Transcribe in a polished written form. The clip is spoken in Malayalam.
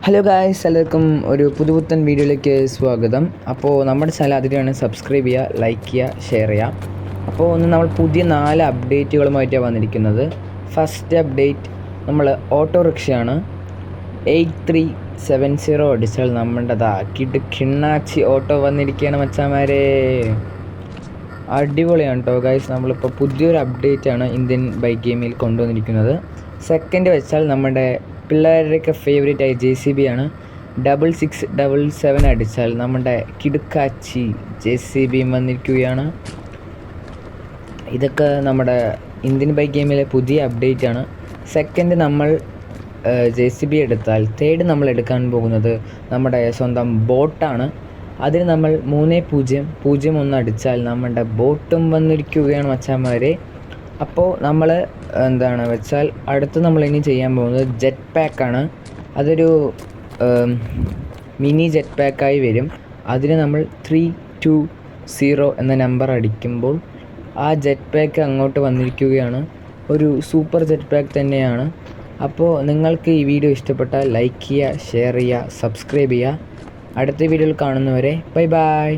ഹലോ ഗായ്സ്, എല്ലാവർക്കും ഒരു പുതുപുത്തൻ വീഡിയോയിലേക്ക് സ്വാഗതം. അപ്പോൾ നമ്മുടെ ചാനൽ അതിലാണ് സബ്സ്ക്രൈബ് ചെയ്യുക, ലൈക്ക് ചെയ്യുക, ഷെയർ ചെയ്യുക. അപ്പോൾ ഒന്ന് നമ്മൾ പുതിയ 4 അപ്ഡേറ്റുകളുമായിട്ടാണ് വന്നിരിക്കുന്നത്. ഫസ്റ്റ് അപ്ഡേറ്റ് നമ്മൾ ഓട്ടോറിക്ഷയാണ്. 8370 അടിച്ചാൽ നമ്മുടേതാ കിണ്ണാച്ചി ഓട്ടോ വന്നിരിക്കുകയാണ് മച്ചാമാരെ. അടിപൊളിയാണ് കേട്ടോ ഗൈസ്. നമ്മളിപ്പോൾ പുതിയൊരു അപ്ഡേറ്റാണ് ഇന്ത്യൻ ബൈക്ക് ഗെയിമിൽ കൊണ്ടുവന്നിരിക്കുന്നത്. സെക്കൻഡ് വെച്ചാൽ നമ്മുടെ പിള്ളേരുടെയൊക്കെ ഫേവറേറ്റ് ആയ JCB ആണ്. 6677 അടിച്ചാൽ നമ്മുടെ കിടുക്കാച്ചി JCB വന്നിരിക്കുകയാണ്. ഇതൊക്കെ നമ്മുടെ ഇന്ത്യൻ ബൈക്ക് ഗെയിമിലെ പുതിയ അപ്ഡേറ്റ് ആണ്. സെക്കൻഡ് നമ്മൾ JCB എടുത്താൽ തേർഡ് നമ്മൾ എടുക്കാൻ പോകുന്നത് നമ്മുടെ സ്വന്തം ബോട്ടാണ്. അതിന് നമ്മൾ 3001 അടിച്ചാൽ നമ്മുടെ ബോട്ടും വന്നിരിക്കുകയാണ് മച്ചാന്മാരെ. അപ്പോൾ നമ്മൾ എന്താണ് വെച്ചാൽ അടുത്ത് നമ്മളിനി ചെയ്യാൻ പോകുന്നത് ജെറ്റ് പാക്കാണ്. അതൊരു മിനി ജെറ്റ് പാക്കായി വരും. അതിന് നമ്മൾ 320 എന്ന നമ്പർ അടിക്കുമ്പോൾ ആ ജെറ്റ് പാക്ക് അങ്ങോട്ട് വന്നിരിക്കുകയാണ്. ഒരു സൂപ്പർ ജെറ്റ് പാക്ക് തന്നെയാണ്. അപ്പോൾ നിങ്ങൾക്ക് ഈ വീഡിയോ ഇഷ്ടപ്പെട്ടാൽ ലൈക്ക് ചെയ്യുക, ഷെയർ ചെയ്യുക, സബ്സ്ക്രൈബ് ചെയ്യുക. അടുത്ത വീഡിയോയിൽ കാണുന്നവരെ ബൈ ബൈ.